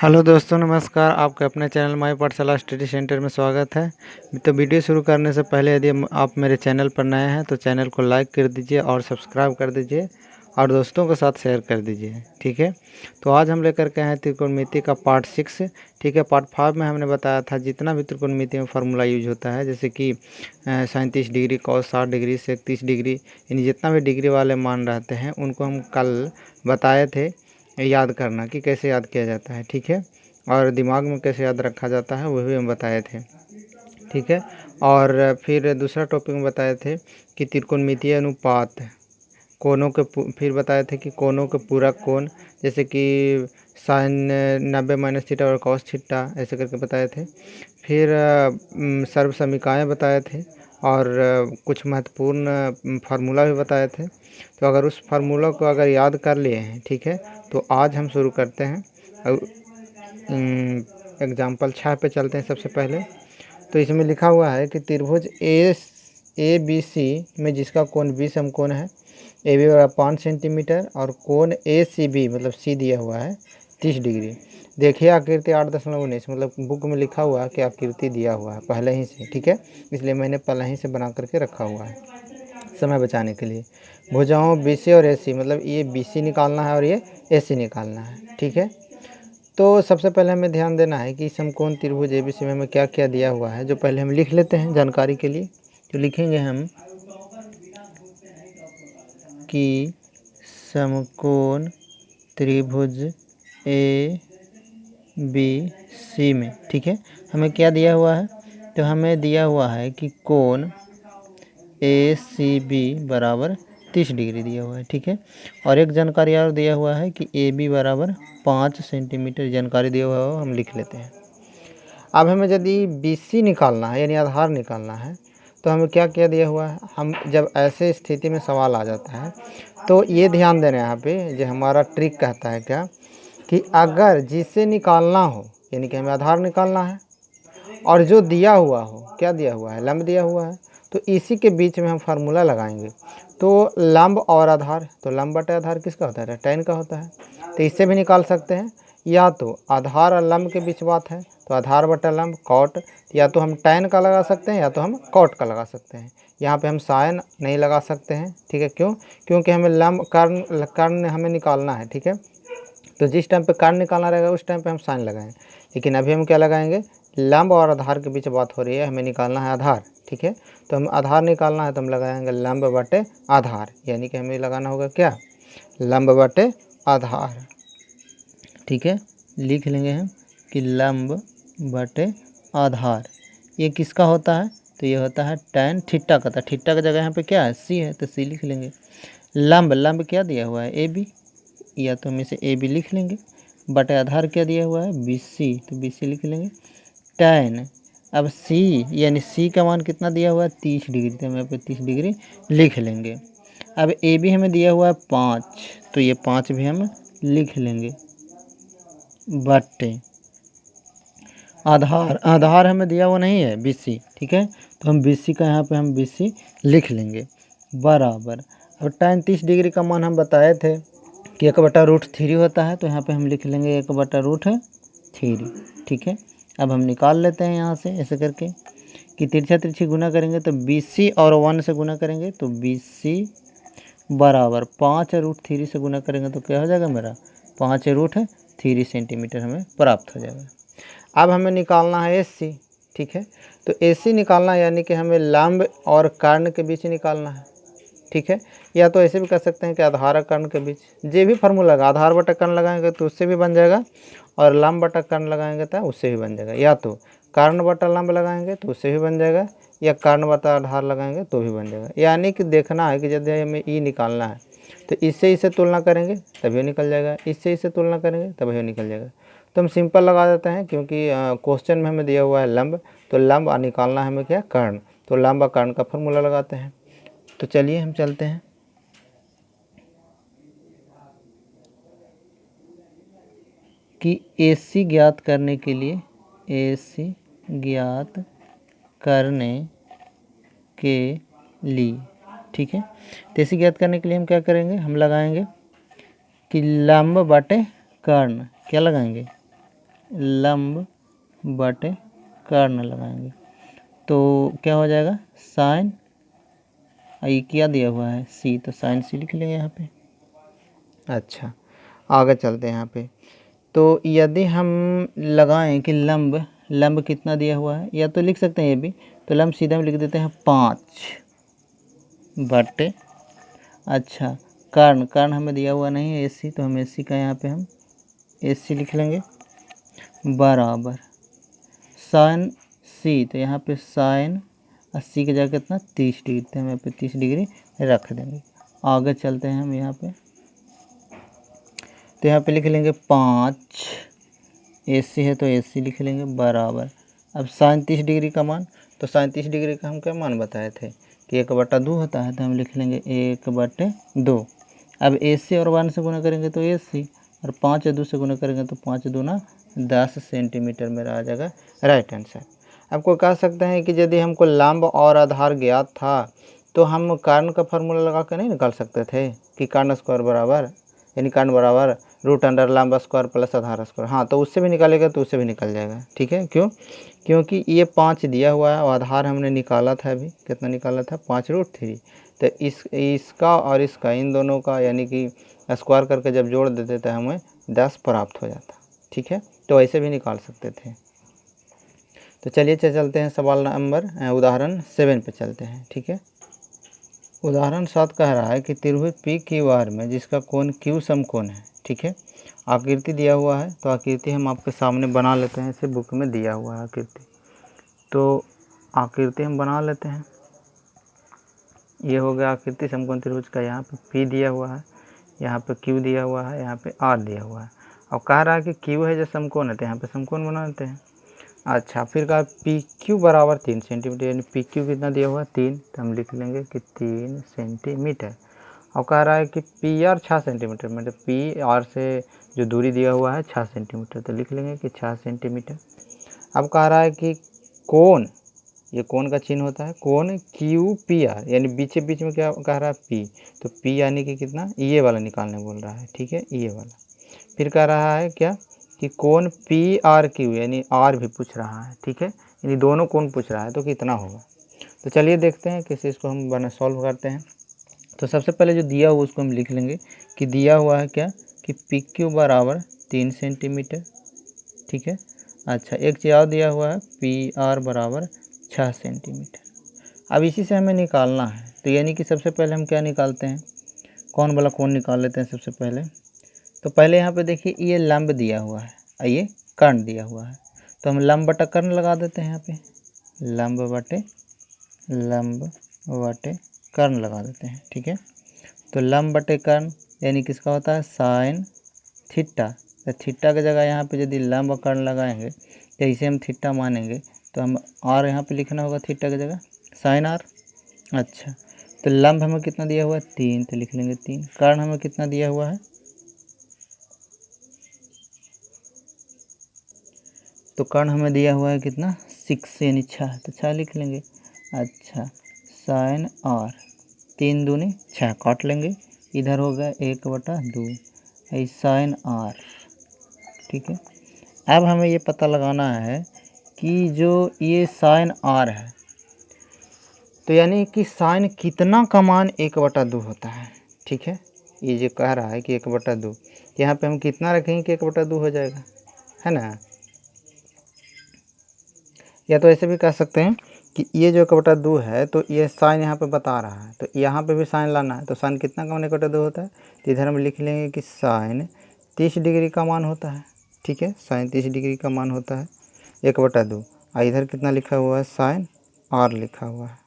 Hello दोस्तों, नमस्कार। आपके अपने चैनल माई पाठशाला स्टडी सेंटर में स्वागत है। तो वीडियो शुरू करने से पहले यदि आप मेरे चैनल पर नए हैं तो चैनल को लाइक कर दीजिए और सब्सक्राइब कर दीजिए और दोस्तों के साथ शेयर कर दीजिए, ठीक है। तो आज हम लेकर के हैं त्रिकोणमिति का पार्ट 6, ठीक है। पार्ट 5 में हमने बताया था जितना भी त्रिकोणमिति में फार्मूला यूज होता है, जैसे कि 37 डिग्री cos 60 डिग्री से 30 डिग्री, यानी जितना भी डिग्री वाले मान रहते हैं उनको हम कल बताए थे याद करना कि कैसे याद किया जाता है, ठीक है। और दिमाग में कैसे याद रखा जाता है वो भी हम बताए थे, ठीक है। और फिर दूसरा टॉपिक में बताए थे कि त्रिकोणमितीय अनुपात, कोनों के फिर बताए थे कि कोनों के पूरक कोण, जैसे कि साइन 90 माइनस थीटा और कॉस थीटा, ऐसे करके बताए थे। फिर सर्व समीकरणाएँ बताए थे और कुछ महत्वपूर्ण फार्मूला भी बताए थे। तो अगर उस फार्मूला को अगर याद कर लिए हैं, ठीक है, तो आज हम शुरू करते हैं। एग्जाम्पल 6 पे चलते हैं सबसे पहले। तो इसमें लिखा हुआ है कि त्रिभुज ए बी सी में जिसका कोण 20 समकोण है, ए बी बराबर 5 सेंटीमीटर और कोण ए सी बी मतलब सी दिया हुआ है 30 डिग्री। देखिए आकृति 8.19, मतलब बुक में लिखा हुआ है कि आकृति दिया हुआ है पहले ही से, ठीक है। इसलिए मैंने पहले ही से बना करके रखा हुआ है समय बचाने के लिए। भुजाओं बी सी और ए सी, मतलब ये बी सी निकालना है और ये ए सी निकालना है, ठीक है। तो सबसे पहले हमें ध्यान देना है कि समकोण त्रिभुज एबीसी में हमें क्या क्या दिया हुआ है, जो पहले हम लिख लेते हैं जानकारी के लिए। तो लिखेंगे हम कि समकोण त्रिभुज ए बी सी में, ठीक है, हमें क्या दिया हुआ है। तो हमें दिया हुआ है कि कोण ए सी बी बराबर 30 डिग्री दिया हुआ है, ठीक है। और एक जानकारी और दिया हुआ है कि ए बी बराबर 5 सेंटीमीटर जानकारी दिया हुआ है, हम लिख लेते हैं। अब हमें यदि बी सी निकालना है यानी आधार निकालना है, तो हमें क्या क्या दिया हुआ है। हम जब ऐसे स्थिति में सवाल आ जाता है तो ये ध्यान देना है यहाँ पे, जो हमारा ट्रिक कहता है क्या, कि अगर जिसे निकालना हो यानी कि हमें आधार निकालना है और जो दिया हुआ हो, क्या दिया हुआ है, लंब दिया हुआ है, तो इसी के बीच में हम फार्मूला लगाएंगे। तो लंब और आधार, तो लंब बटे आधार किसका होता है, tan का होता है। तो इससे भी निकाल सकते हैं, या तो आधार और लंब के बीच बात है तो आधार बटा लंब कॉट, या तो हम tan का लगा सकते हैं या तो हम कॉट का लगा सकते हैं। यहाँ पे हम साइन नहीं लगा सकते हैं, ठीक है। क्यों? क्योंकि हमें लंब कर्ण हमें निकालना है, ठीक है। तो जिस टाइम पे कर्ण निकालना रहेगा उस टाइम पे हम साइन लगाएं, लेकिन अभी हम क्या लगाएंगे, लंब और आधार के बीच बात हो रही है, हमें निकालना है आधार, ठीक है। तो हम आधार निकालना है तो हम लगाएंगे लंब बटे आधार, यानी कि हमें लगाना होगा क्या, लंब बटे आधार, ठीक है। लिख लेंगे हम कि लंब बटे आधार ये किसका होता है, तो ये होता है tan थीटा का। था थीटा की जगह यहाँ पे क्या है, सी है, तो सी लिख लेंगे। लंब लंब क्या दिया हुआ है, ए बी, या तो हम इसे ए बी लिख लेंगे, बटे आधार क्या दिया हुआ है, बी सी, तो बी सी लिख लेंगे। tan, अब सी यानी सी का मान कितना दिया हुआ है, 30 डिग्री, तो हम यहाँ पे 30 डिग्री लिख लेंगे। अब ए बी हमें दिया हुआ है 5, तो ये 5 भी हम लिख लेंगे, बटे आधार, आधार हमें दिया हुआ नहीं है बी सी, ठीक है। तो हम बी सी का यहाँ पे हम बी सी लिख लेंगे, बराबर। अब tan 30 डिग्री का मान हम बताए थे कि 1/√3 होता है, तो यहाँ पे हम लिख लेंगे 1/√3, ठीक है। अब हम निकाल लेते हैं यहाँ से ऐसे करके कि तिरछा तिरछी गुना करेंगे तो BC और 1 से गुना करेंगे तो BC बराबर 5√3 से गुना करेंगे तो क्या हो जाएगा मेरा, 5√3 सेंटीमीटर हमें प्राप्त हो जाएगा। अब हमें निकालना है AC, ठीक है। तो AC निकालना यानी कि हमें लंब और कर्ण के बीच निकालना है, ठीक है। या तो ऐसे भी कर सकते हैं कि आधार और कर्ण के बीच, जो भी फार्मूला लगा, आधार बटा कर्ण लगाएंगे तो उससे भी बन जाएगा, और लंब बटा कर्ण लगाएंगे तो उससे भी बन जाएगा। या तो कर्ण बटा लंब लगाएंगे तो उससे भी बन जाएगा, या कर्ण बटा आधार लगाएंगे तो भी बन जाएगा। यानी कि देखना है कि यदि हमें ई निकालना है तो इससे इसे तुलना करेंगे तभी निकल जाएगा, इससे इसे तुलना करेंगे तभी निकल जाएगा। तो हम सिंपल लगा देते हैं, क्योंकि क्वेश्चन में हमें दिया हुआ है लंब, तो लंब निकालना है हमें क्या, कर्ण, तो लंब और कर्ण का फार्मूला लगाते हैं। तो चलिए हम चलते हैं। कि AC ज्ञात करने के लिए, AC ज्ञात करने के लिए, ठीक है। तो AC ज्ञात करने के लिए हम क्या करेंगे, हम लगाएंगे कि लंब बटे कर्ण, क्या लगाएंगे, लंब बटे कर्ण लगाएंगे तो क्या हो जाएगा, साइन, ये क्या दिया हुआ है सी, तो साइन सी लिख लेंगे यहाँ पे। अच्छा, आगे चलते हैं यहाँ पे। तो यदि हम लगाएं कि लंब, लंब कितना दिया हुआ है, या तो लिख सकते हैं ये भी, तो लंब सीधा हम लिख देते हैं 5 बटे, अच्छा कर्ण, कर्ण हमें दिया हुआ नहीं है AC, तो हम AC का यहाँ पे हम AC लिख लेंगे बराबर साइन सी, तो यहाँ पे साइन 80 की जगह कितना 30 डिग्री, तो हम यहाँ पे 30 डिग्री रख देंगे। आगे चलते हैं हम यहाँ पे, तो यहाँ पे लिख लेंगे 5, AC है तो AC लिख लेंगे बराबर, अब साइन 30 डिग्री का मान, तो साइन 30 डिग्री का हम क्या मान बताए थे कि 1/2 होता है, तो हम लिख लेंगे 1/2। अब AC और 1 से गुना करेंगे तो AC, और 5 और 2 से गुना करेंगे तो 5 दूना 10 सेंटीमीटर मेरा आ जाएगा राइट आंसर। आपको कह सकते हैं कि यदि हमको लंब और आधार ज्ञात था तो हम कर्ण का फार्मूला लगा कर नहीं निकाल सकते थे कि कर्ण स्क्वायर बराबर, यानी कर्ण बराबर रूट अंडर लंब स्क्वायर प्लस आधार स्क्वायर, हाँ तो उससे भी निकालेगा तो उससे भी निकल जाएगा, ठीक है। क्यों, क्योंकि ये 5 दिया हुआ है और आधार हमने निकाला था, अभी कितना निकाला था 5√3, तो इसका और इसका इन दोनों का यानी कि स्क्वायर करके जब जोड़ देते थे हमें 10 प्राप्त हो जाता, ठीक है। तो ऐसे भी निकाल सकते थे। तो चलिए चलते हैं सवाल नंबर उदाहरण 7 पे चलते हैं, ठीक है। उदाहरण 7 कह रहा है कि त्रिभुज PQR में जिसका कोण Q समकोण है, ठीक है। आकृति दिया हुआ है, तो आकृति हम आपके सामने बना लेते हैं, इसे बुक में दिया हुआ है आकृति, तो आकृति हम बना लेते हैं। ये हो गया आकृति समकोण त्रिभुज का, यहाँ पे P दिया हुआ है, यहाँ पे Q दिया हुआ है, यहाँ पे R दिया हुआ है। अब कह रहा है कि Q है जो समकोण है, तो यहाँ पे समकोण बना लेते हैं। अच्छा, फिर कहा PQ बराबर 3 सेंटीमीटर, यानी PQ कितना दिया हुआ है 3, तो हम लिख लेंगे कि 3 सेंटीमीटर। और कह रहा है कि PR 6 सेंटीमीटर, मतलब PR से जो दूरी दिया हुआ है 6 सेंटीमीटर, तो लिख लेंगे कि 6 सेंटीमीटर। अब कह रहा है कि कोण, ये कोण का चिन्ह होता है, कोण QPR, यानी बीच बीच में क्या कह रहा है P, तो P यानी कि कितना, ये वाला निकालने बोल रहा है, ठीक है, ये वाला। फिर कह रहा है क्या कि कोण PRQ, यानी R भी पूछ रहा है, ठीक है, यानी दोनों कोण पूछ रहा है, तो कितना होगा। तो चलिए देखते हैं किस चीज़ को हम सॉल्व करते हैं। तो सबसे पहले जो दिया हुआ उसको हम लिख लेंगे कि दिया हुआ है क्या कि PQ बराबर 3 सेंटीमीटर, ठीक है। अच्छा, एक चीज़ और दिया हुआ है PR बराबर 6 सेंटीमीटर। अब इसी से हमें निकालना है, तो यानी कि सबसे पहले हम क्या निकालते हैं, कौन वाला कोण निकाल लेते हैं सबसे पहले। तो पहले यहाँ पे देखिए ये लंब दिया हुआ है और ये कर्ण दिया हुआ है, तो हम लंब बटा कर्ण लगा देते हैं यहाँ पे, लंब बटे कर्ण लगा देते हैं, ठीक है। तो लंब बटे कर्ण यानी किसका होता है साइन थीटा, तो थीटा की जगह यहाँ पे यदि लंब कर्ण लगाएंगे तो इसे हम थीटा मानेंगे, तो हम आर यहाँ पे लिखना होगा थीटा की जगह साइन आर। अच्छा, तो लंब हमें कितना दिया हुआ है 3, तो लिख लेंगे 3। कर्ण हमें कितना दिया हुआ है, तो कर्ण हमें दिया हुआ है कितना 6 यानी 6, तो 6 लिख लेंगे। अच्छा, साइन आर 3 दूनी 6 काट लेंगे, इधर हो गया 1/2 है साइन आर, ठीक है। अब हमें ये पता लगाना है कि जो ये साइन आर है, तो यानी कि साइन कितना का मान 1/2 होता है, ठीक है। ये जो कह रहा है कि 1/2, यहाँ पे हम कितना रखेंगे कि 1/2 हो जाएगा, है ना। या तो ऐसे भी कह सकते हैं कि ये जो 1/2 है, तो ये साइन यहाँ पे बता रहा है, तो यहाँ पे भी साइन लाना है, तो साइन कितना का मान 1/2 होता है, तो इधर हम लिख लेंगे कि साइन 30 डिग्री का मान होता है, ठीक है। साइन 30 डिग्री का मान होता है 1/2, और इधर कितना लिखा हुआ है साइन आर लिखा हुआ है,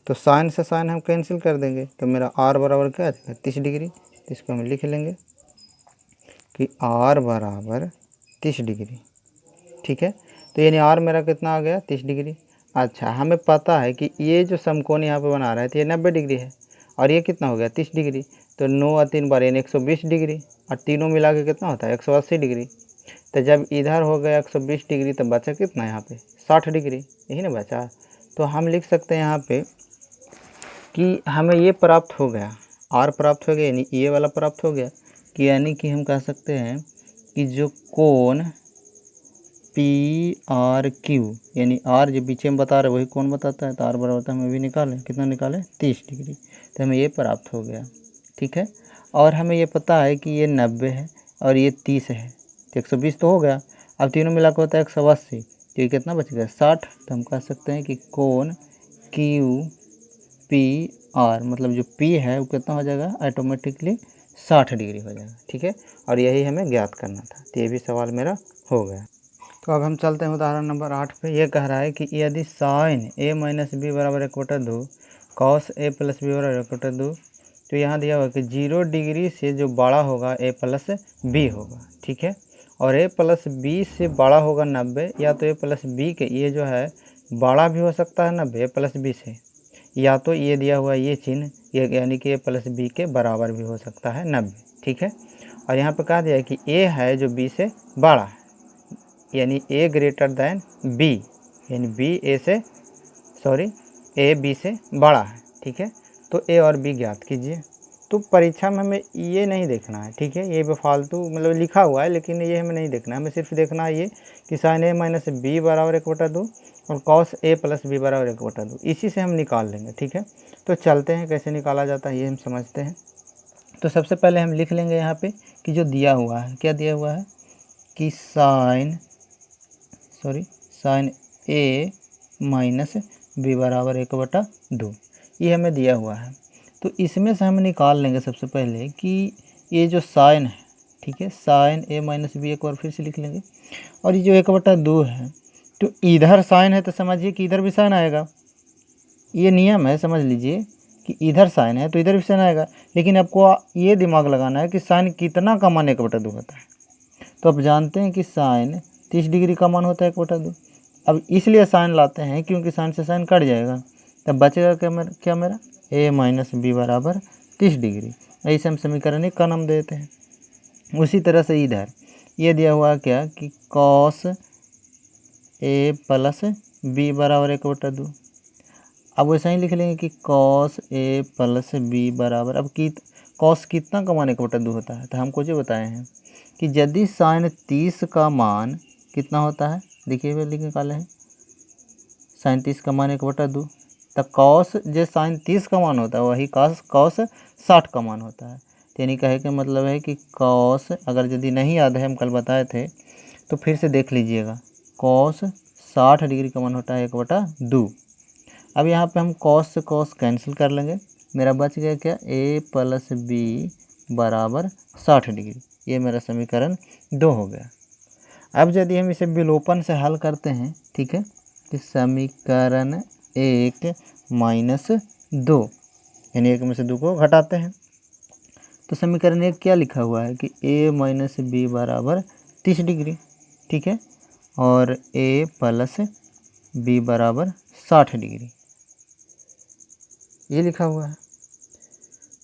तो साइन से साइन हम कैंसिल कर देंगे, तो मेरा आर बराबर क्या आ जाएगा 30 डिग्री, तो इसको हम लिख लेंगे कि आर बराबर 30 डिग्री, ठीक है। तो यानी आर मेरा कितना आ गया 30 डिग्री। अच्छा, हमें पता है कि ये जो समकोण यहाँ पे बना रहा है तो ये 90 डिग्री है, और ये कितना हो गया 30 डिग्री, तो 9 और 3 बार यानी 120 डिग्री, और तीनों मिला के कितना होता है 180 डिग्री। तो जब इधर हो गया 120 डिग्री, तो बचा कितना यहाँ पे 60 डिग्री, यही ना बचा। तो हम लिख सकते हैं यहाँ पे कि हमें ये प्राप्त हो गया, आर प्राप्त हो गया, यानी ये वाला प्राप्त हो गया, कि यानी कि हम कह सकते हैं कि जो कोण PRQ यानी R जो पीछे में बता रहे वही कौन बताता है, तो R बराबर हम अभी निकालें, कितना निकालें 30 डिग्री, तो हमें ये प्राप्त हो गया। ठीक है, और हमें ये पता है कि ये 90 है और ये 30 है, तो 120 तो हो गया। अब तीनों मिला के होता है 180, तो ये कितना बच गया 60। तो हम कह सकते हैं कि कोण QPR मतलब जो P है वो कितना हो जाएगा ऑटोमेटिकली 60 डिग्री हो जाएगा। ठीक है, और यही हमें ज्ञात करना था, तो ये भी सवाल मेरा हो गया। तो अब हम चलते हैं उदाहरण नंबर 8 पे। ये कह रहा है कि यदि साइन a माइनस बी बराबर 1/2 कॉस a प्लस बी बराबर 1/2, तो यहाँ दिया हुआ कि 0 डिग्री से जो बड़ा होगा a प्लस बी होगा। ठीक है, और a प्लस बी से बड़ा होगा 90, या तो a प्लस बी के ये जो है बड़ा भी हो सकता है 90 a प्लस बी से, या तो ये दिया हुआ ये चिन्ह ये यानी कि a प्लस बी के बराबर भी हो सकता है 90। ठीक है, और यहाँ पे कहा दिया है कि a है जो b से बड़ा है, यानी a ग्रेटर दैन b, यानी a b से बड़ा है। ठीक है, तो a और b ज्ञात कीजिए। तो परीक्षा में हमें ये नहीं देखना है। ठीक है, ये बेफालतू मतलब लिखा हुआ है, लेकिन ये हमें नहीं देखना है, हमें सिर्फ देखना है ये कि साइन a माइनस बी बराबर 1/2 और कॉस a प्लस बी बराबर 1/2, इसी से हम निकाल लेंगे। ठीक है, तो चलते हैं कैसे निकाला जाता है ये हम समझते हैं। तो सबसे पहले हम लिख लेंगे यहाँ पे कि जो दिया हुआ है, क्या दिया हुआ है कि साइन a माइनस बी बराबर 1/2 ये हमें दिया हुआ है। तो इसमें से हम निकाल लेंगे सबसे पहले कि ये जो साइन है, ठीक है, साइन a माइनस बी एक बार फिर से लिख लेंगे, और ये जो 1/2 है, तो इधर साइन है तो समझिए कि इधर भी साइन आएगा। ये नियम है, समझ लीजिए कि इधर साइन है तो इधर भी साइन आएगा, लेकिन आपको ये दिमाग लगाना है कि साइन कितना का मान 1/2 होता है। तो आप जानते हैं कि साइन 30 डिग्री का मान होता है 1/2। अब इसलिए साइन लाते हैं क्योंकि साइन से साइन कट जाएगा, तब बचेगा क्या मेरा a माइनस बी बराबर 30 डिग्री। ऐसे हम समीकरण 1 का नाम देते हैं। उसी तरह से इधर ये दिया हुआ क्या कि कॉस a प्लस बी बराबर 1/2। अब वैसा ही लिख लेंगे कि कॉस a प्लस बी बराबर, अब कि कॉस कितना का मान 1/2 होता है, तो हमको जो बताए हैं कि यदि साइन 30 का मान कितना होता है, देखिए वे लिख निकाले हैं साइन 30 का मान 1/2, तो कॉस जो साइन 30 का मान होता है वही कॉस 60 का मान होता है। तो यानी कहे का मतलब है कि कॉस, अगर यदि नहीं याद है हम कल बताए थे तो फिर से देख लीजिएगा, कॉस 60 डिग्री का मान होता है 1/2। अब यहाँ पे हम कॉस से कॉस कैंसिल कर लेंगे, मेरा बच गया क्या a प्लस बी बराबर 60 डिग्री, ये मेरा समीकरण 2 हो गया। अब यदि हम इसे विलोपन से हल करते हैं, ठीक है, तो समीकरण 1 माइनस 2 यानी 1 में से 2 को घटाते हैं, तो समीकरण 1 क्या लिखा हुआ है कि a माइनस बी बराबर 30 डिग्री। ठीक है, और a प्लस बी बराबर 60 डिग्री ये लिखा हुआ है।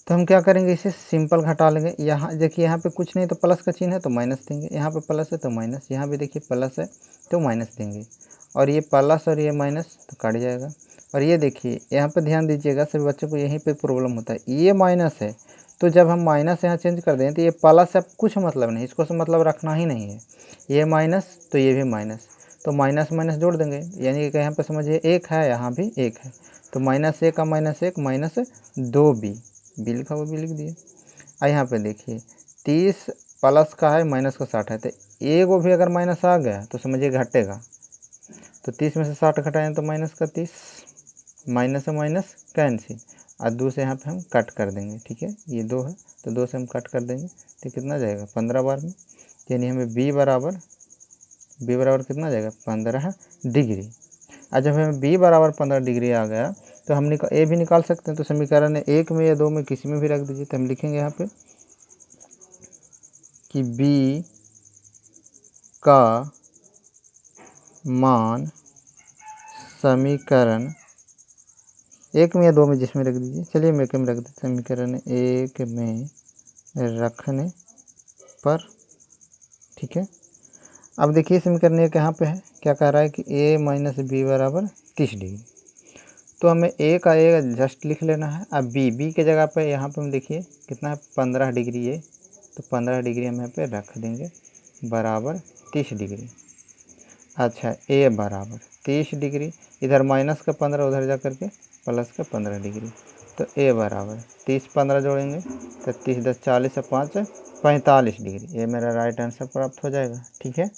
तो हम क्या करेंगे, इसे सिंपल घटा लेंगे। यहाँ देखिए, यहाँ पे कुछ नहीं तो प्लस का चिन्ह है तो माइनस देंगे, यहाँ पे प्लस है तो माइनस, यहाँ भी देखिए प्लस है तो माइनस देंगे, और ये प्लस और ये माइनस तो कट जाएगा। और ये देखिए यहाँ पे ध्यान दीजिएगा, सभी बच्चों को यहीं पे प्रॉब्लम होता है, ये माइनस है तो जब हम माइनस यहाँ चेंज कर दें तो ये प्लस से कुछ मतलब नहीं, इसको से मतलब रखना ही नहीं है। ये माइनस तो ये भी माइनस, तो माइनस माइनस जोड़ देंगे, यानी कि यहाँ पे समझिए 1 है, यहाँ भी 1 है, तो -1 का -1 -2b, बी लिखा हुआ बी लिख दिए। और यहाँ पे देखिए 30 प्लस का है माइनस का 60 है, तो ए को भी अगर माइनस आ गया तो समझिए घटेगा, तो 30 में से 60 घटाएं तो माइनस का 30, माइनस से माइनस कैंसिल, और 2 से यहाँ पे हम कट कर देंगे। ठीक है, ये 2 है तो 2 से हम कट कर देंगे, तो कितना जाएगा 15 बार में, यानी हमें बी बराबर कितना जाएगा 15 डिग्री। और जब हमें बी बराबर 15 डिग्री आ गया तो हम ए भी निकाल सकते हैं, तो समीकरण 1 में या 2 में किसी में भी रख दीजिए। तो हम लिखेंगे यहाँ पे कि बी का मान समीकरण 1 में या 2 में जिसमें रख दीजिए, चलिए हम 1 में रख देते, समीकरण 1 में रखने पर। ठीक है, अब देखिए समीकरण 1 यहाँ पे है, क्या कह रहा है कि a माइनस बी बराबर 30 डिग्री, तो हमें a का जस्ट लिख लेना है। अब बी के जगह पे यहाँ पे हम देखिए कितना है 15 डिग्री है, तो 15 डिग्री हम यहाँ पे रख देंगे, बराबर 30 डिग्री। अच्छा, ए बराबर 30 डिग्री, इधर माइनस का 15 उधर जा कर के प्लस का 15 डिग्री, तो ए बराबर 30 15 जोड़ेंगे तो 30 10 40 से 5 45 डिग्री, ये मेरा राइट आंसर प्राप्त हो जाएगा। ठीक है,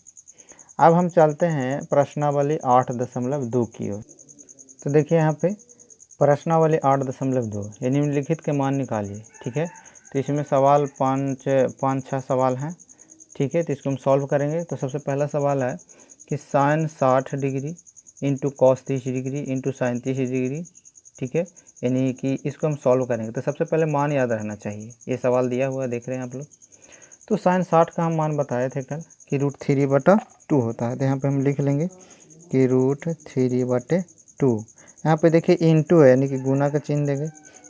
अब हम चलते हैं प्रश्नावली 8.2 की ओर। तो देखिए यहाँ पे प्रश्नावली 8.2 ये निम्नलिखित के मान निकालिए। ठीक है, तो इसमें सवाल पाँच छः सवाल हैं। ठीक है, तो इसको हम सॉल्व करेंगे। तो सबसे पहला सवाल है कि sine 60 degree into cos 30 degree into sine 30 degree. ठीक है, यानी कि इसको हम सॉल्व करेंगे। तो सबसे पहले मान याद रहना चाहिए, ये सवाल दिया हुआ देख रहे हैं आप लोग। तो साइन 60 का हम मान बताए थे कल कि √3/2 होता है। तो यहाँ पे हम लिख लेंगे कि √3/2। यहाँ पे देखिए इंटू है, यानी कि गुना का चिन्ह देंगे।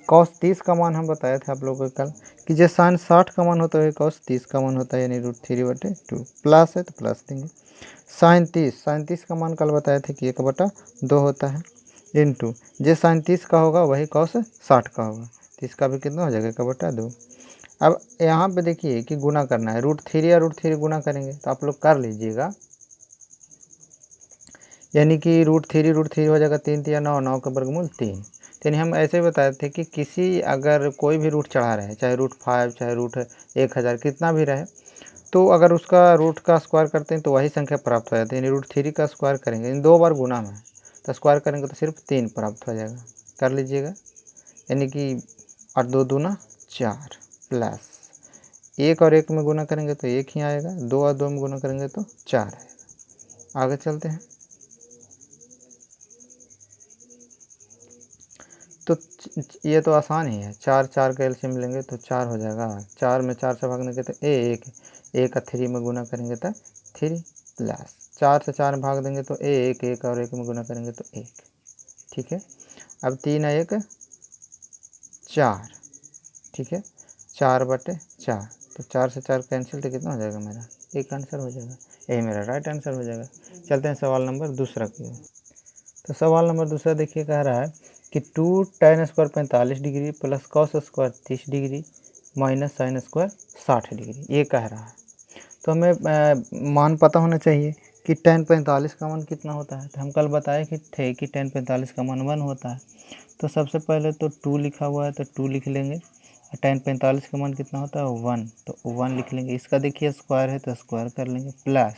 कॉस 30 का मान हम बताए थे आप लोगों को कल कि जो साइन 60 का मान होता है कॉस 30 का मान होता है, यानी √3/2। प्लस है तो प्लस देंगे। साइन 30 का मान कल बताए थे कि 1/2 होता है, इंटू जो साइन 30 का होगा वही कॉस 60 का होगा, तो इसका भी कितना हो जाएगा 1/2। अब यहाँ पे देखिए कि गुना करना है, √3 या √3 गुना करेंगे तो आप लोग कर लीजिएगा, यानी कि √3 हो जाएगा 3 3 9, 9 का वर्गमूल 3। यानी हम ऐसे ही बताए थे कि किसी अगर कोई भी रूट चढ़ा रहे, चाहे √5 चाहे √1000 कितना भी रहे, तो अगर उसका रूट का स्क्वायर करते हैं तो वही संख्या प्राप्त हो जाती है। यानी √3 का स्क्वायर करेंगे, इन 2 बार गुना में तो स्क्वायर करेंगे तो सिर्फ 3 प्राप्त हो जाएगा। कर लीजिएगा, यानी कि 8 2 दूना 4 प्लस 1 और 1 में गुना करेंगे तो 1 ही आएगा, 2 और 2 में गुना करेंगे तो 4 आएगा। आगे चलते हैं। तो ये तो आसान ही है, 4 4 का एलसीएम लेंगे तो 4 हो जाएगा। 4 में 4 से भागने के तो 1, 1 का 3 में गुना करेंगे तो 3 प्लस 4 से 4 भाग देंगे तो 1, 1 और 1 में गुना करेंगे तो 1। ठीक है, अब 3 है 1 4। ठीक है, 4/4, तो 4 से 4 कैंसिल तो कितना हो जाएगा मेरा, एक आंसर हो जाएगा, यही मेरा राइट आंसर हो जाएगा। चलते हैं सवाल नंबर दूसरा की ओर। तो सवाल नंबर दूसरा देखिए, कह रहा है कि 2 tan square 45 degree plus cos square 30 degree minus sine square 60 degree, ये कह रहा है। तो हमें मान पता होना चाहिए कि tan 45 का मान कितना होता है। तो हम कल बताए कि tan 45 का मान 1 होता है। तो सबसे पहले तो 2 लिखा हुआ है तो 2 लिख लेंगे, tan 45 का मान कितना होता है 1, तो 1 लिख लेंगे। इसका देखिए स्क्वायर है तो स्क्वायर कर लेंगे, प्लस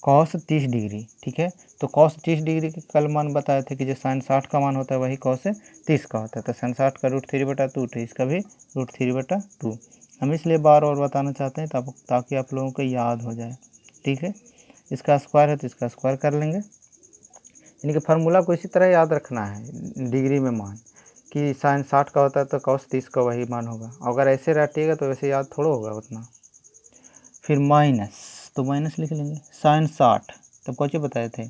कॉस 30 डिग्री। ठीक है, तो कॉस 30 डिग्री के कल मान बताए थे कि जो साइन 60 का मान होता है वही कॉस 30 का होता है। तो साइन 60 का √3/2, तो इसका भी √3/2 हम इसलिए बार और बताना चाहते हैं ताकि आप लोगों को याद हो जाए। ठीक है, इसका स्क्वायर है तो इसका स्क्वायर कर लेंगे, यानी कि फार्मूला को इसी तरह याद रखना है डिग्री में मान, कि साइन 60 का होता है तो कॉस 30 का वही मान होगा। अगर ऐसे रटिएगा तो वैसे याद थोड़ा होगा उतना। फिर माइनस, तो माइनस लिख लेंगे साइन 60, तब कौन बताए थे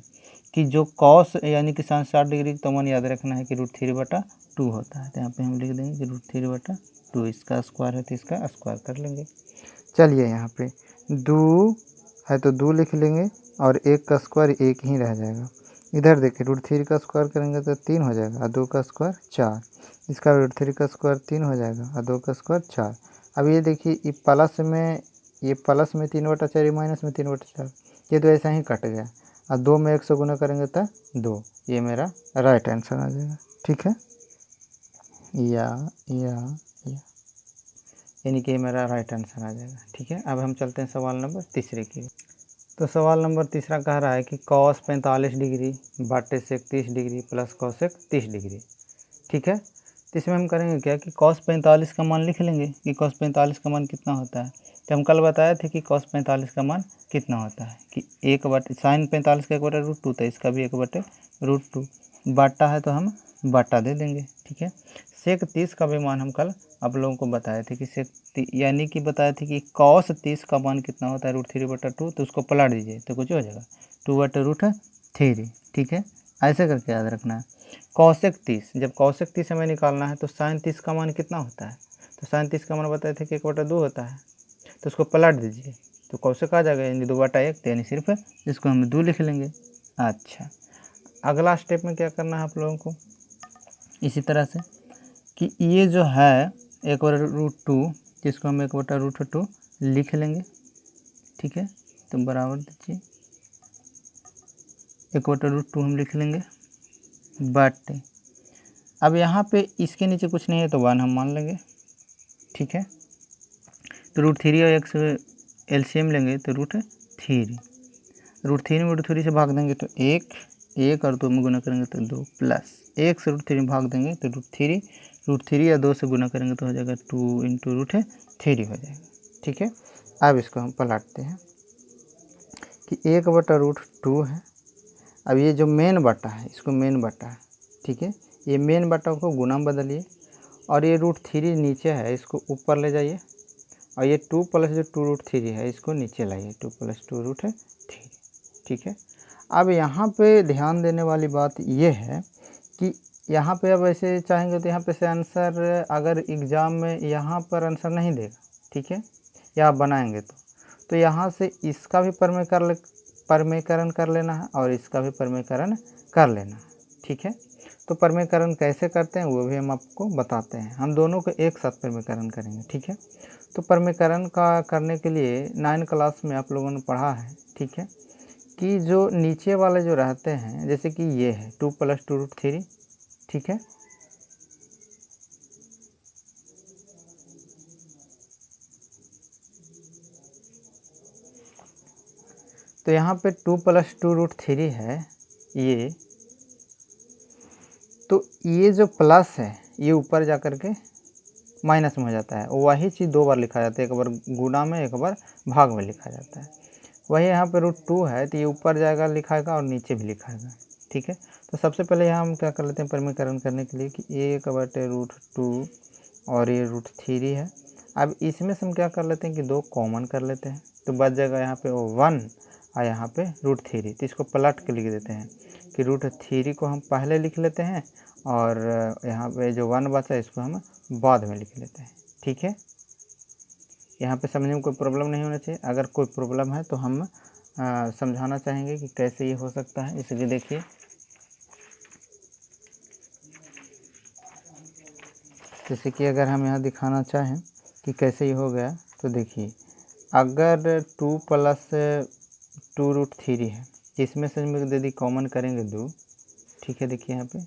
कि जो कॉस यानी कि साइन 60 डिग्री का मान याद रखना है कि √3/2 होता है। तो यहाँ पे हम लिख देंगे कि √3/2, इसका स्क्वायर है तो इसका स्क्वायर कर लेंगे। चलिए यहाँ पे 2 है तो 2 लिख लेंगे और 1 का स्क्वायर 1 ही रह जाएगा। इधर देखिए √3 का स्क्वायर करेंगे तो 3 हो जाएगा और 2 का स्क्वायर 4, इसका √3 का स्क्वायर 3 हो जाएगा और 2 का स्क्वायर 4। अब ये देखिए ये प्लस में 3/4, ये माइनस में 3/4, ये तो ऐसा ही कट गया और 2 में 1 से गुना करेंगे तो 2, ये मेरा राइट आंसर आ जाएगा। ठीक है, या यानी कि मेरा राइट आंसर आ जाएगा। ठीक है, अब हम चलते हैं सवाल नंबर तीसरे की। तो सवाल नंबर तीसरा कह रहा है कि कॉस 45 डिग्री बटे sec 30 degree plus cosec 30 degree. ठीक है, तो इसमें हम करेंगे क्या कि कॉस 45 का मान लिख लेंगे कि कॉस 45 का मान कितना होता है। तो हम कल बताए थे कि कॉस 45 का मान कितना होता है कि 1/, साइन 45 का 1/√2 था, इसका भी 1/√2, बाटा है तो हम बाटा दे देंगे। ठीक है, सेक 30 का भी मान हम कल आप लोगों को बताए थे कि यानी कि बताए थे कि कॉस 30 का मान कितना होता है √3/2, तो उसको पलट दीजिए तो कुछ हो जाएगा 2/√3। ठीक है, ऐसे करके याद रखना है। कॉसेक 30, जब कॉसेक 30 हमें निकालना है तो साइन 30 का मान कितना होता है। तो साइन 30 का मान बताए थे कि 1/2 होता है, तो उसको पलट दीजिए तो कॉसेक आ जाएगा, यानी 2/1, तो यानी सिर्फ इसको हम 2 लिख लेंगे। अच्छा, अगला स्टेप में क्या करना है आप लोगों को, इसी तरह से कि ये जो है 1/√2, जिसको हम 1/√2 लिख लेंगे। ठीक है। तो बराबर दीजिए 1/√2 हम लिख लेंगे, बट अब यहाँ पे इसके नीचे कुछ नहीं है तो 1 हम मान लेंगे, ठीक है। तो √3 और x एलसीएम लेंगे तो √3, √3 में √3 से भाग देंगे तो 1 और 2 में गुना करेंगे तो 2 प्लस 1 से √3 में भाग देंगे तो √3 या 2 से गुना करेंगे तो हो जाएगा 2 इंटू √3 हो जाएगा, ठीक है। अब इसको हम पलटते हैं कि 1/√2 है। अब ये जो मेन बटा है इसको मेन बटा है, ठीक है। ये मेन बटा को गुना में बदलिए और ये √3 नीचे है इसको ऊपर ले जाइए और ये 2 प्लस जो 2√3 है इसको नीचे लाइए, 2 + 2√3, ठीक है। अब यहाँ पे ध्यान देने वाली बात ये है कि यहाँ पे अब ऐसे चाहेंगे तो यहाँ पे से आंसर अगर एग्ज़ाम में यहाँ पर आंसर नहीं देगा, ठीक है, या आप बनाएंगे तो यहाँ से इसका भी परमेकरण कर लेना है और इसका भी परमेकरण कर लेना है, ठीक है। तो परमेकरण कैसे करते हैं वो भी हम आपको बताते हैं, हम दोनों को एक साथ परमेकरण करेंगे, ठीक है। तो परमेकरण का करने के लिए 9 क्लास में आप लोगों ने पढ़ा है, ठीक है, कि जो नीचे वाले जो रहते हैं जैसे कि ये है 2 + 2√3, ठीक है। तो यहाँ पे 2 + 2√3 है ये, तो ये जो प्लस है ये ऊपर जा कर के माइनस में हो जाता है, वही चीज़ 2 बार लिखा जाता है, एक बार गुणा में एक बार भाग में लिखा जाता है। वही यहाँ पे √2 है तो ये ऊपर जाएगा लिखाएगा और नीचे भी लिखाएगा, ठीक है। तो सबसे पहले यहाँ हम क्या कर लेते हैं परमीकरण करने के लिए कि 1/√2 और ये √3 है। अब इसमें से हम क्या कर लेते हैं कि 2 कॉमन कर लेते हैं तो बच जाएगा यहाँ पे 1 और यहाँ पे √3। तो इसको पलट के लिख देते हैं कि √3 को हम पहले लिख लेते हैं और यहाँ पे जो 1 बचा इसको हम बाद में लिख लेते हैं, ठीक है। यहाँ पे समझने में कोई प्रॉब्लम नहीं होना चाहिए, अगर कोई प्रॉब्लम है तो हम समझाना चाहेंगे कि कैसे ये हो सकता है। इसलिए देखिए जैसे कि अगर हम यहाँ दिखाना चाहें कि कैसे ये हो गया तो देखिए अगर 2 + 2√3 है इसमें से हम यदि कॉमन करेंगे 2, ठीक है। देखिए यहाँ पे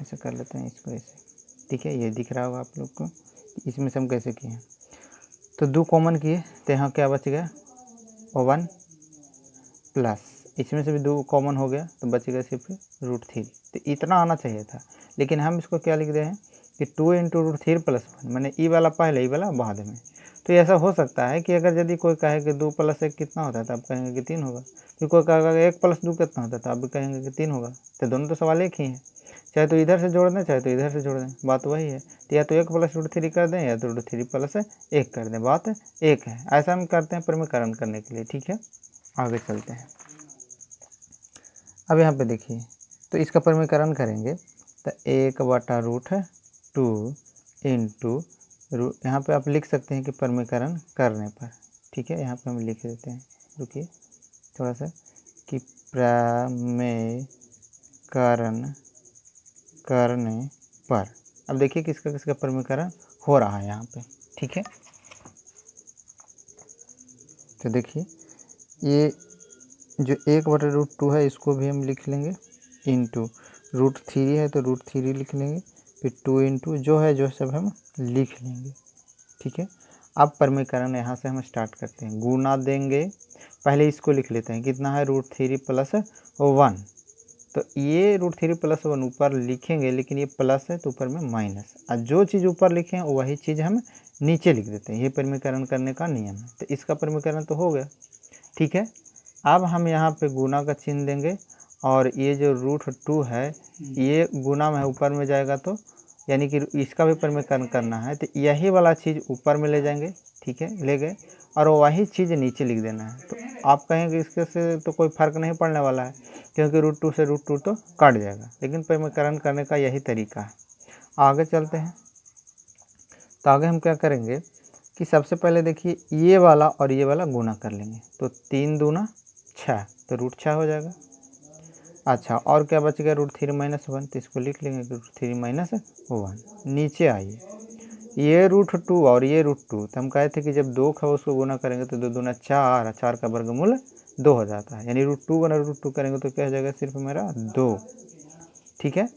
ऐसा कर लेते हैं इसको ऐसे, ठीक है, ये दिख रहा होगा आप लोग को। इसमें से हम कैसे किए हैं तो 2 कॉमन किए तो यहाँ क्या बच गया 1 प्लस इसमें से भी 2 कॉमन हो गया तो बच गया सिर्फ √3। तो इतना आना चाहिए था, लेकिन हम इसको क्या लिख रहे हैं कि 2 × √3 + 1, मैंने ई वाला पहले ई वाला बाद में। तो ऐसा हो सकता है कि अगर यदि कोई कहे कि 2 + 1 कितना होता है तो आप कहेंगे कि 3 होगा, फिर कोई कहेगा 1 + 2 कितना होता है तो आप भी कहेंगे कि 3 होगा। तो दोनों तो सवाल एक ही हैं, चाहे तो इधर से जोड़ दें चाहे तो इधर से जोड़ दें, बात वही है। तो या तो 1 + √3 कर दें या तो √3 + 1 कर दें, बात एक है। ऐसा हम करते हैं परमीकरण करने के लिए, ठीक है। आगे चलते हैं। अब यहाँ पे देखिए तो इसका परमीकरण करेंगे तो 1/√2 इंटू यहाँ पे आप लिख सकते हैं कि परमीकरण करने पर, ठीक है। यहाँ पे हम लिख देते हैं, रुकिए थोड़ा सा, कि परमीकरण करने पर। अब देखिए किसका किसका परमीकरण हो रहा है यहाँ पे, ठीक है। तो देखिए ये जो 1/√2 है इसको भी हम लिख लेंगे इंटू √3 है तो √3 लिख लेंगे, फिर 2 इंटू जो है जो सब हम लिख लेंगे, ठीक है। अब परमीकरण यहाँ से हम स्टार्ट करते हैं, गुना देंगे, पहले इसको लिख लेते हैं कितना है √3 + 1। तो ये √3 + 1 ऊपर लिखेंगे लेकिन ये प्लस है तो ऊपर में माइनस, और जो चीज़ ऊपर लिखे हैं वही चीज़ हम नीचे लिख देते हैं, ये परमीकरण करने का नियम है। तो इसका परमीकरण तो हो गया, ठीक है। अब हम यहाँ पे गुना का चिन्ह देंगे और ये जो √2 है ये गुना में ऊपर में जाएगा तो यानी कि इसका भी परमीकरण करना है तो यही वाला चीज़ ऊपर में ले जाएंगे, ठीक है, ले गए और वही चीज़ नीचे लिख देना है। तो आप कहेंगे इसके से तो कोई फ़र्क नहीं पड़ने वाला है क्योंकि √2 से √2 तो काट जाएगा, लेकिन परमीकरण करने का यही तरीका है। आगे चलते हैं। तो आगे हम क्या करेंगे कि सबसे पहले देखिए ये वाला और ये वाला गुना कर लेंगे तो 3 दूना 6 तो √6 हो जाएगा। अच्छा और क्या बच गया √3 - 1, तो इसको लिख लेंगे कि √3 - 1। नीचे आइए ये √2 और ये √2, तो हम कहे थे कि जब 2 का उसको गुना करेंगे तो 2 दूना 4, 4 का वर्गमूल 2 हो जाता है, यानी √2 गुना √2 करेंगे तो क्या हो जाएगा, सिर्फ मेरा 2। ठीक है,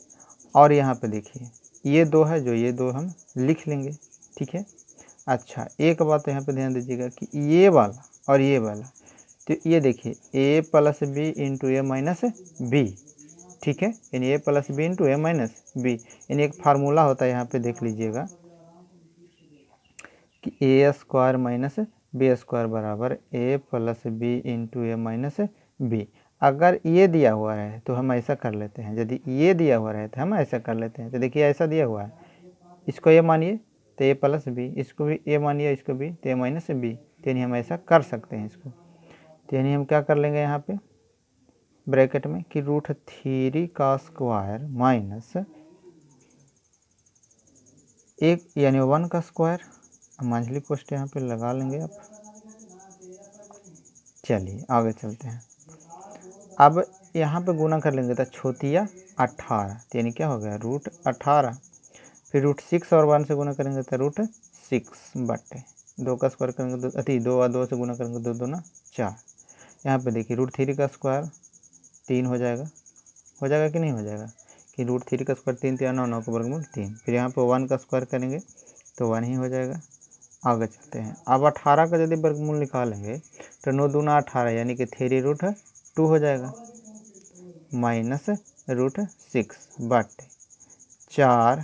और यहाँ पे देखिए ये 2 है, जो ये 2 हम लिख लेंगे। ठीक है, अच्छा एक बात यहाँ पे ध्यान दीजिएगा कि ये वाला और ये वाला, तो ये देखिए a plus B into A minus B. ठीक है, यानी a plus B into A minus B, यानी एक फार्मूला होता है, यहाँ पे देख लीजिएगा कि A square minus B square बराबर a plus B into A minus B. अगर ये दिया हुआ है तो हम ऐसा कर लेते हैं, यदि ये दिया हुआ है तो हम ऐसा कर लेते हैं। तो देखिए ऐसा दिया हुआ है, इसको ये मानिए तो ए प्लस बी, इसको भी ए मानिए, इसको भी तो ए माइनस बी, तो यानी हम ऐसा कर सकते हैं इसको। तो यानी हम क्या कर लेंगे यहाँ पे ब्रैकेट में कि √3 का स्क्वायर माइनस 1 यानी 1 का स्क्वायर, मंझली पोस्ट यहाँ पे लगा लेंगे आप। चलिए आगे चलते हैं, अब यहाँ पे गुना कर लेंगे तो छोतिया 18, तो यानी क्या हो गया √18, फिर √6 और 1 से गुना करेंगे तो √6 बटे 2 का स्क्वायर करेंगे तो 2 और 2 से गुना करेंगे तो 2 दूना 4। यहाँ पे देखिए √3 का स्क्वायर 3 हो जाएगा कि नहीं हो जाएगा, कि √3 का स्क्वायर 3 3 9 9 का वर्गमूल 3, फिर यहाँ पे 1 का स्क्वायर करेंगे तो 1 ही हो जाएगा। आगे चलते हैं, अब 18 का यदि वर्गमूल निकालेंगे तो 9 दूना 18, यानी कि 3√2 हो जाएगा माइनस √6 बटे 4,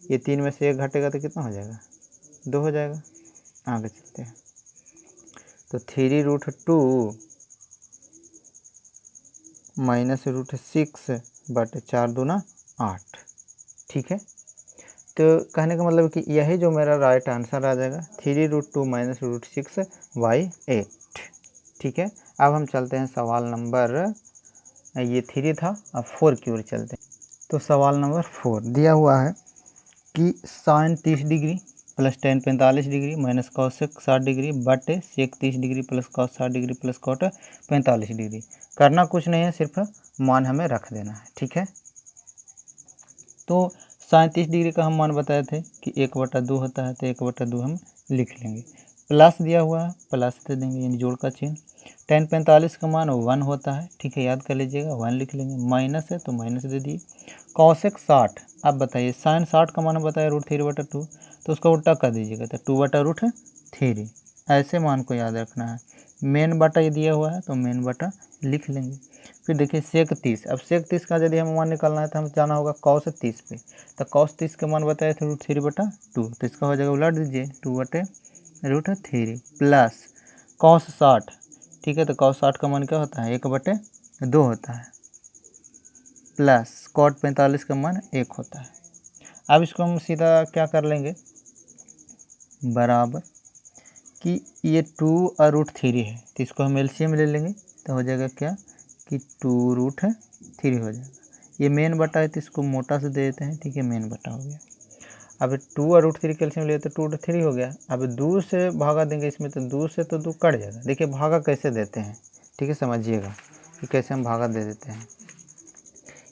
ये 3 में से 1 घटेगा तो कितना हो जाएगा, 2 हो जाएगा। आगे चलते हैं, तो 3√2 माइनस √6 बटे 4 दूना 8। ठीक है, तो कहने का मतलब कि यही जो मेरा राइट आंसर आ जाएगा, 3√2 माइनस √6/8। ठीक है, अब हम चलते हैं सवाल नंबर, ये 3 था, अब 4 की ओर चलते हैं। तो सवाल नंबर 4 दिया हुआ है कि sine 30 degree plus tan 45 degree minus cosec 60 degree बटे sec 30 degree plus cos 60 degree plus cot 45 degree. करना कुछ नहीं है, सिर्फ मान हमें रख देना है। ठीक है, तो साइन 30 डिग्री का हम मान बताए थे कि 1/2 होता है, तो 1/2 हम लिख लेंगे। प्लस दिया हुआ है, प्लस दे देंगे, यानी जोड़ का चिन्ह। टेन 45 का मान 1 होता है, ठीक है, याद कर लीजिएगा, 1 लिख लेंगे। माइनस है तो माइनस दे दिए। कॉसेक 60, अब बताइए साइन 60 का मान बताया √3/2, तो उसका उल्टा कर दीजिएगा तो 2/√3। ऐसे मान को याद रखना है। मेन बटा ये दिया हुआ है तो मेन बटा लिख लेंगे। फिर देखिए सेक 30, अब सेक 30 का यदि हमें मान निकालना है तो हम जाना होगा कॉस 30 पे, तो कॉस 30 का मान बताया था √3/2, तो इसका हो जाएगा उलट दीजिए 2/√3 प्लस कॉस 60। ठीक है, तो कॉस 60 का मान क्या होता है 1/2 होता है, प्लस कॉट 45 का मान 1 होता है। अब इसको हम सीधा क्या कर लेंगे, बराबर कि ये 2 और √3 है, तो इसको हम एलसीएम ले लेंगे, तो हो जाएगा क्या कि 2√3 हो जाएगा। ये मेन बटा है तो इसको मोटा से दे देते हैं। ठीक है, मेन बटा हो गया। अब 2 और √3 कैल्शियम लिए तो 2√3 हो गया। अब 2 से भागा देंगे इसमें, तो 2 से तो 2 कट जाएगा। देखिए भागा कैसे देते हैं, ठीक है, समझिएगा कि कैसे हम भागा दे देते हैं।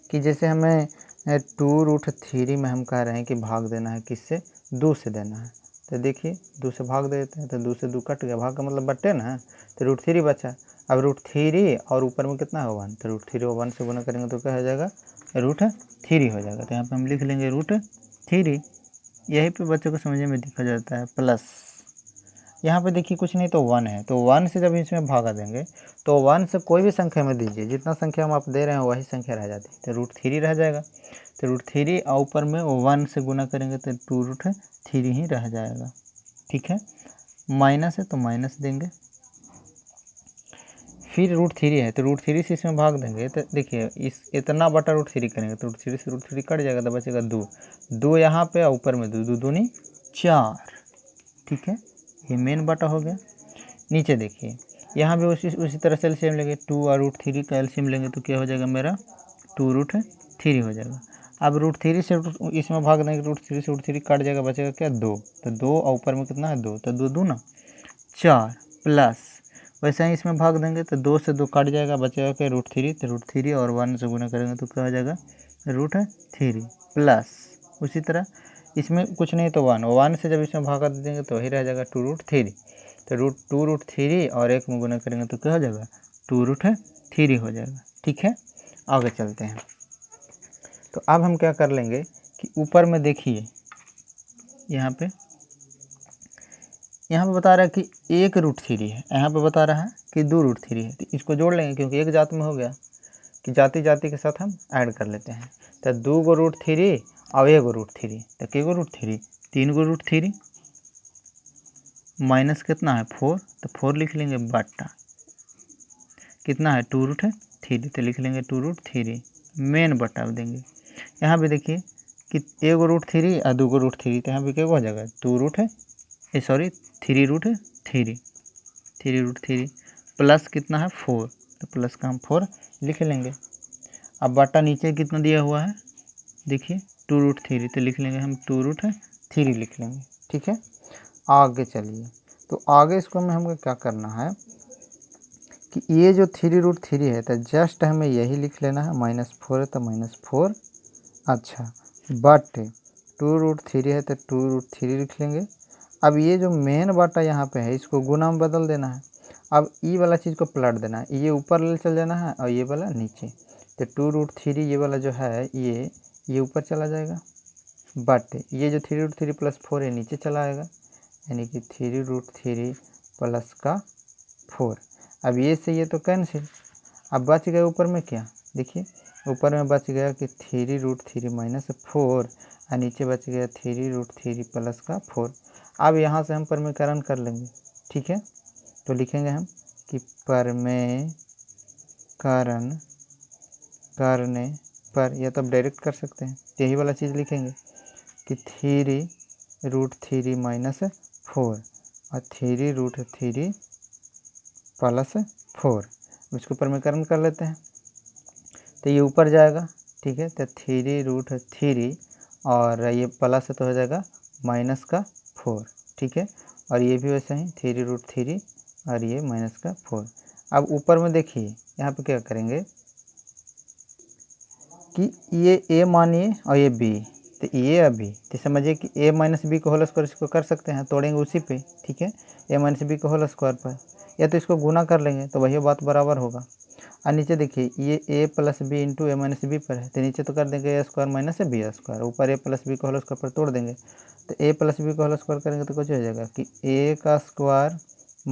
कि जैसे हमें 2√3 में हम कह रहे हैं कि भाग देना है किससे, 2 से देना है, तो देखिए 2 से भाग दे देते हैं, तो 2 से 2 कट गया, भाग का मतलब बट्टे ना, तो √3 बचा। अब √3 और ऊपर में कितना है 1, तो √3 और 1 से गुना करेंगे तो क्या हो जाएगा √3 हो जाएगा। तो यहाँ पे हम लिख लेंगे √3। यही पे बच्चों को समझने में दिखा जाता है। प्लस यहाँ पे देखिए कुछ नहीं तो 1 है, तो 1 से जब इसमें भागा देंगे तो 1 से कोई भी संख्या में दीजिए, जितना संख्या हम आप दे रहे हैं वही संख्या रह जाती है, तो √3 रह जाएगा। तो √3 और ऊपर में 1 से गुना करेंगे तो 2√3 ही रह जाएगा। ठीक है, माइनस है तो माइनस देंगे, फिर √3 है तो √3 से इसमें भाग देंगे, तो देखिए इस इतना बटा √3 करेंगे तो √3 से √3 कट जाएगा, तो बचेगा 2 यहाँ पे और ऊपर में 2 दूनी 4। ठीक है, ये मेन बटा हो गया। नीचे देखिए यहाँ भी उसी तरह से एलसीएम लेंगे, 2 और √3 का एलसीएम लेंगे तो क्या हो जाएगा मेरा 2√3 हो जाएगा। अब √3 से इसमें भाग देंगे, √3 से √3 कट जाएगा, बचेगा क्या 2, तो 2 और ऊपर में कितना है 2, तो 2 दूना 4 प्लस वैसे ही इसमें भाग देंगे तो 2 से 2 कट जाएगा, बचेगा क्या √3, तो √3 और 1 से गुना करेंगे तो क्या हो जाएगा √3 प्लस उसी तरह इसमें कुछ नहीं तो 1, 1 से जब इसमें भागा दे देंगे तो वही रह जाएगा 2√3। तो 2√3 और 1 में गुना करेंगे तो क्या हो जाएगा 2√3 हो जाएगा। ठीक है, आगे चलते हैं। तो अब हम क्या कर लेंगे कि ऊपर में देखिए यहाँ पे बता रहा है कि 1√3 है, यहाँ पे बता रहा है कि 2√3 है। तो इसको जोड़ लेंगे क्योंकि एक जात में हो गया कि जाति जाति के साथ हम ऐड कर लेते हैं। तो 2√3 और 1√3 तो k√3 3√3 माइनस कितना है 4, तो 4 लिख लेंगे बटा कितना है 2√3 तो लिख लेंगे 2√3 मेन बटा देंगे। यहाँ पे देखिए कि 1√3 और 2√3 तो यहाँ पे क्या हो जाएगा 3√3 प्लस कितना है 4, तो प्लस का हम 4 लिख लेंगे। अब बटा नीचे कितना दिया हुआ है देखिए 2√3 तो लिख लेंगे हम 2√3 लिख लेंगे। ठीक है, आगे चलिए। तो आगे इसको में हमको क्या करना है कि ये जो 3√3 है तो जस्ट हमें यही लिख लेना है, -4 है तो -4, अच्छा बट 2√3 है तो 2√3 लिख लेंगे। अब ये जो मेन बाटा यहाँ पे है इसको गुना में बदल देना है। अब ई वाला चीज़ को पलट देना है, ये ऊपर ले चल जाना है और ये वाला नीचे। तो 2√3 ये वाला जो है ये ऊपर चला जाएगा, बट ये जो 3√3 + 4 है नीचे चला आएगा, यानी कि 3√3 प्लस का 4। अब ये से ये तो कैंसिल, अब बच गए ऊपर में क्या देखिए, ऊपर में बच गया कि 3√3 - 4 और नीचे बच गया 3√3 प्लस का 4। अब यहाँ से हम परमीकरण कर लेंगे। ठीक है, तो लिखेंगे हम कि परमीकरण करने पर, या तो अब डायरेक्ट कर सकते हैं, यही वाला चीज़ लिखेंगे कि 3√3 - 4 और 3√3 प्लस 4, इसको परमीकरण कर लेते हैं तो ये ऊपर जाएगा। ठीक है, तो 3√3 और ये प्लस तो हो जाएगा -4। ठीक है, और ये भी वैसे ही 3√3 और ये -4। अब ऊपर में देखिए यहाँ पे क्या करेंगे कि ये a मानिए और ये b, तो ये अभी तो समझिए कि a - b को होल स्क्वायर इसको कर सकते हैं, तोड़ेंगे उसी पे। ठीक है, a - b को होल स्क्वायर पर, या तो इसको गुना कर लेंगे तो वही बात बराबर होगा। और नीचे देखिए ये a + b into a - b पर है, तो नीचे तो कर देंगे a² - b², ऊपर a + b को होल स्क्वायर पर तोड़ देंगे तो a + b को होल स्क्वायर करेंगे तो कुछ हो जाएगा कि a² -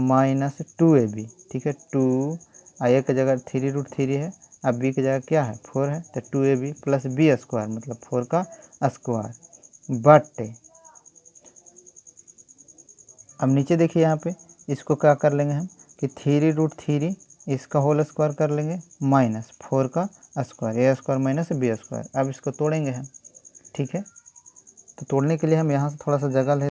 2ab। ठीक है, 2 और a की जगह 3√3 है, अब b की जगह क्या है 4 है, तो 2ab + b² मतलब 4 का स्क्वायर बट। अब नीचे देखिए यहाँ पे इसको क्या कर लेंगे हम कि 3√3 इसका होल स्क्वायर कर लेंगे -4 का स्क्वायर, a² - b²। अब इसको तोड़ेंगे हम। ठीक है, तो तोड़ने के लिए हम यहाँ से थोड़ा सा जगह ले